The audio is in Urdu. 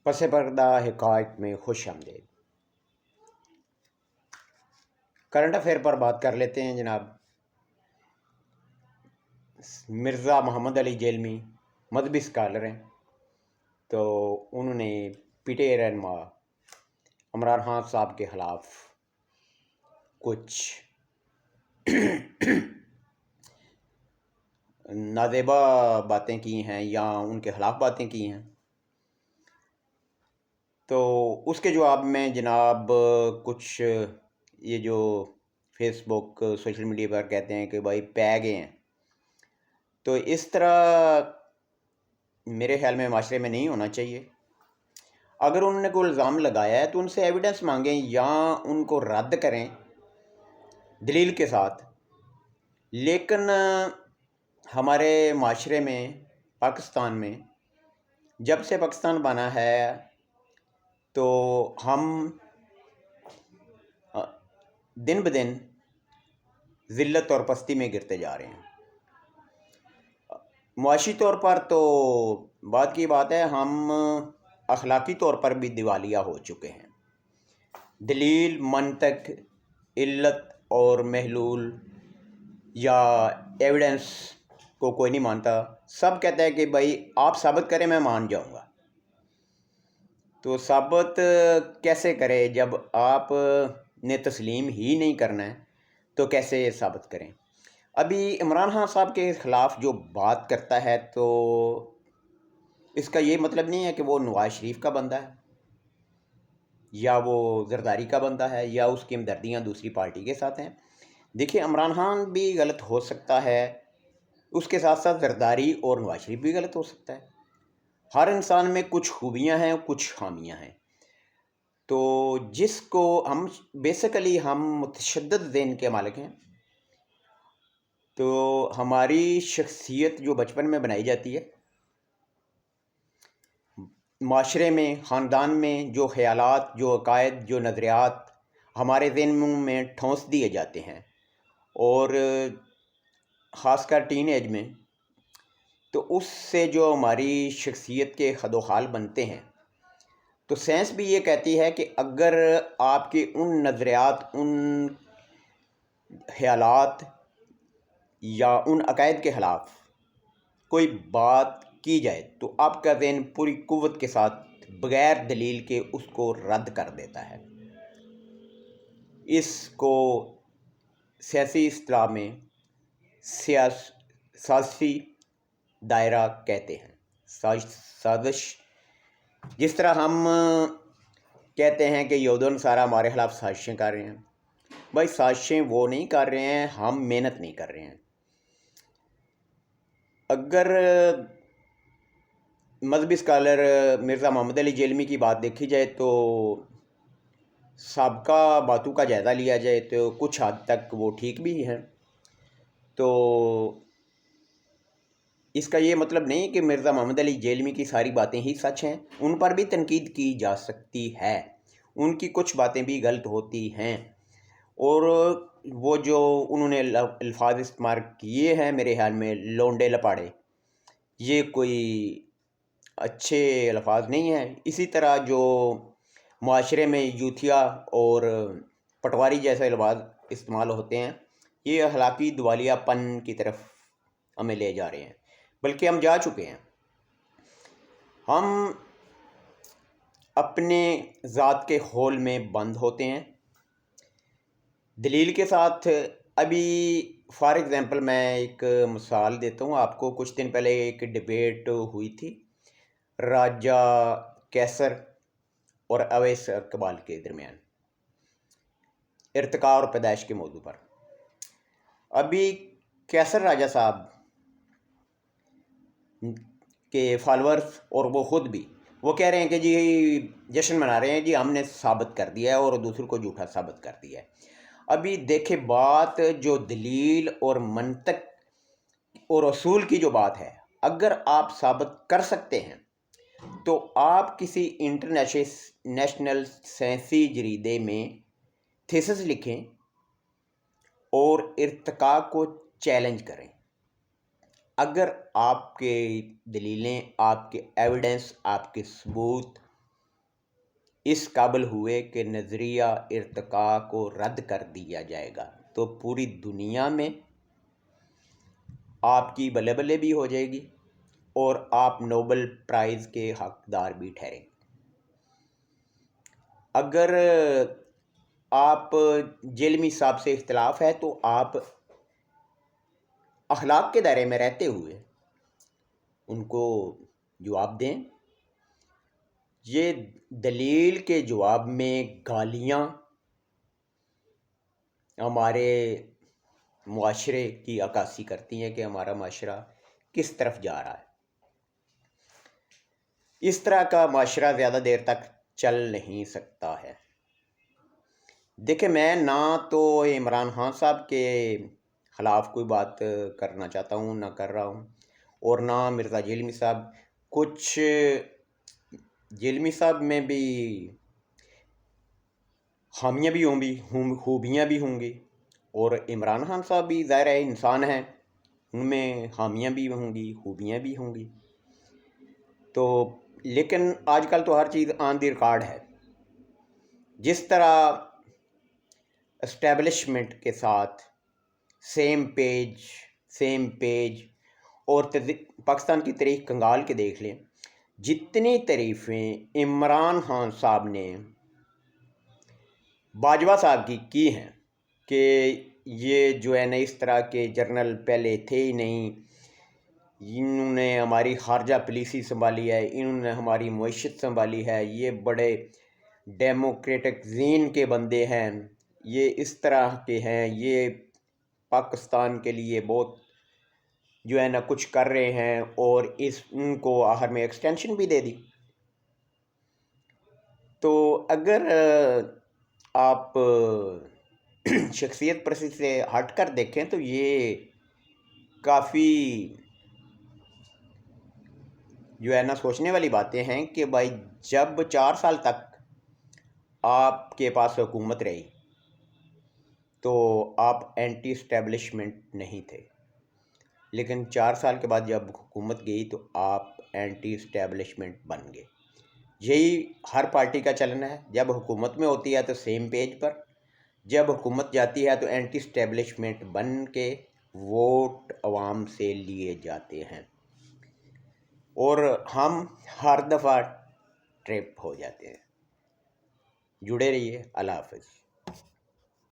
پس پردہ حقائق میں خوش آمدید۔ کرنٹ افیئر پر بات کر لیتے ہیں جناب۔ مرزا محمد علی جیلمی مذہبی اسکالر ہیں، تو انہوں نے پی ٹی آئی رہنما عمران خان صاحب کے خلاف کچھ نازیبا باتیں کی ہیں یا ان کے خلاف باتیں کی ہیں، تو اس کے جواب میں جناب کچھ یہ جو فیس بک سوشل میڈیا پر کہتے ہیں کہ بھائی پے گئے ہیں، تو اس طرح میرے خیال میں معاشرے میں نہیں ہونا چاہیے۔ اگر انہوں نے کوئی الزام لگایا ہے تو ان سے ایویڈنس مانگیں یا ان کو رد کریں دلیل کے ساتھ، لیکن ہمارے معاشرے میں پاکستان میں جب سے پاکستان بنا ہے تو ہم دن بدن ذلت اور پستی میں گرتے جا رہے ہیں۔ معاشی طور پر تو بات کی بات ہے، ہم اخلاقی طور پر بھی دیوالیہ ہو چکے ہیں۔ دلیل، منطق، علت اور محلول یا ایویڈنس کو کوئی نہیں مانتا، سب کہتا ہے کہ بھائی آپ ثابت کریں میں مان جاؤں گا۔ تو ثابت کیسے کرے جب آپ نے تسلیم ہی نہیں کرنا ہے، تو کیسے ثابت کریں؟ ابھی عمران خان صاحب کے خلاف جو بات کرتا ہے تو اس کا یہ مطلب نہیں ہے کہ وہ نواز شریف کا بندہ ہے یا وہ زرداری کا بندہ ہے یا اس کی ہمدردیاں دوسری پارٹی کے ساتھ ہیں۔ دیکھیے، عمران خان بھی غلط ہو سکتا ہے، اس کے ساتھ ساتھ زرداری اور نواز شریف بھی غلط ہو سکتا ہے۔ ہر انسان میں کچھ خوبیاں ہیں اور کچھ خامیاں ہیں، تو جس کو ہم بیسیکلی ہم متشدد ذہن کے مالک ہیں، تو ہماری شخصیت جو بچپن میں بنائی جاتی ہے، معاشرے میں، خاندان میں جو خیالات، جو عقائد، جو نظریات ہمارے ذہن میں ٹھونس دیے جاتے ہیں، اور خاص کر ٹین ایج میں، تو اس سے جو ہماری شخصیت کے خد و خال بنتے ہیں، تو سائنس بھی یہ کہتی ہے کہ اگر آپ کے ان نظریات، ان خیالات یا ان عقائد کے خلاف کوئی بات کی جائے تو آپ کا ذہن پوری قوت کے ساتھ بغیر دلیل کے اس کو رد کر دیتا ہے۔ اس کو سیاسی اصطلاح میں سازشی دائرہ کہتے ہیں۔ سازش، جس طرح ہم کہتے ہیں کہ یہود و نصارہ ہمارے خلاف سازشیں کر رہے ہیں، بھائی سازشیں وہ نہیں کر رہے ہیں، ہم محنت نہیں کر رہے ہیں۔ اگر مذہبی اسکالر مرزا محمد علی جیلمی کی بات دیکھی جائے تو سابقہ باتوں کا جائزہ لیا جائے تو کچھ حد تک وہ ٹھیک بھی ہیں۔ تو اس کا یہ مطلب نہیں کہ مرزا محمد علی جیلمی کی ساری باتیں ہی سچ ہیں، ان پر بھی تنقید کی جا سکتی ہے، ان کی کچھ باتیں بھی غلط ہوتی ہیں، اور وہ جو انہوں نے الفاظ استعمال کیے ہیں میرے خیال میں لونڈے لپاڑے، یہ کوئی اچھے الفاظ نہیں ہیں۔ اسی طرح جو معاشرے میں یوتھیا اور پٹواری جیسے الفاظ استعمال ہوتے ہیں، یہ اخلاقی دیوالیہ پن کی طرف ہمیں لے جا رہے ہیں، بلکہ ہم جا چکے ہیں۔ ہم اپنے ذات کے خول میں بند ہوتے ہیں دلیل کے ساتھ۔ ابھی فار ایگزامپل میں ایک مثال دیتا ہوں آپ کو۔ کچھ دن پہلے ایک ڈیبیٹ ہوئی تھی راجہ کیسر اور اویس اقبال کے درمیان ارتقاء اور پیدائش کے موضوع پر۔ ابھی کیسر راجہ صاحب کے فالورز اور وہ خود بھی وہ کہہ رہے ہیں کہ جی جشن منا رہے ہیں، جی ہم نے ثابت کر دیا ہے، اور دوسروں کو جھوٹا ثابت کر دیا ہے۔ ابھی دیکھیں، بات جو دلیل اور منطق اور اصول کی جو بات ہے، اگر آپ ثابت کر سکتے ہیں تو آپ کسی انٹرنیشنل سائنسی جریدے میں تھیسس لکھیں اور ارتقاء کو چیلنج کریں۔ اگر آپ کے دلیلیں، آپ کے ایویڈنس، آپ کے ثبوت اس قابل ہوئے کہ نظریہ ارتقاء کو رد کر دیا جائے گا تو پوری دنیا میں آپ کی بلے بلے بھی ہو جائے گی اور آپ نوبل پرائز کے حقدار بھی ٹھہریں گے۔ اگر آپ جیلمی صاحب سے اختلاف ہے تو آپ اخلاق کے دائرے میں رہتے ہوئے ان کو جواب دیں۔ یہ دلیل کے جواب میں گالیاں ہمارے معاشرے کی عکاسی کرتی ہیں کہ ہمارا معاشرہ کس طرف جا رہا ہے۔ اس طرح کا معاشرہ زیادہ دیر تک چل نہیں سکتا ہے۔ دیکھیں، میں نہ تو عمران خان صاحب کے خلاف کوئی بات کرنا چاہتا ہوں، نہ کر رہا ہوں، اور نہ مرزا جیلمی صاحب۔ کچھ جیلمی صاحب میں بھی خامیاں بھی ہوں گی، خوبیاں بھی ہوں گی، اور عمران خان صاحب بھی ظاہر ہے انسان ہیں، ان میں خامیاں بھی ہوں گی، خوبیاں بھی ہوں گی۔ تو لیکن آج کل تو ہر چیز آن دی ریکارڈ ہے۔ جس طرح اسٹیبلشمنٹ کے ساتھ سیم پیج اور پاکستان کی تاریخ کنگال کے دیکھ لیں، جتنی تعریفیں عمران خان صاحب نے باجوہ صاحب کی ہیں کہ یہ جو ہے نا اس طرح کے جرنل پہلے تھے ہی نہیں، انہوں نے ہماری خارجہ پالیسی سنبھالی ہے، انہوں نے ہماری معیشت سنبھالی ہے، یہ بڑے ڈیموکریٹک ذہن کے بندے ہیں، یہ اس طرح کے ہیں، یہ پاکستان کے لیے بہت جو ہے نا کچھ کر رہے ہیں، اور ان کو آخر میں ایکسٹینشن بھی دے دی۔ تو اگر آپ شخصیت پرستی سے ہٹ کر دیکھیں تو یہ کافی جو ہے نا سوچنے والی باتیں ہیں کہ بھائی جب 4 سال تک آپ کے پاس حکومت رہی تو آپ اینٹی اسٹیبلشمنٹ نہیں تھے، لیکن 4 سال کے بعد جب حکومت گئی تو آپ اینٹی اسٹیبلشمنٹ بن گئے۔ یہی ہر پارٹی کا چلن ہے، جب حکومت میں ہوتی ہے تو سیم پیج پر، جب حکومت جاتی ہے تو اینٹی اسٹیبلشمنٹ بن کے ووٹ عوام سے لیے جاتے ہیں، اور ہم ہر دفعہ ٹریپ ہو جاتے ہیں۔ جڑے رہیے، اللہ حافظ۔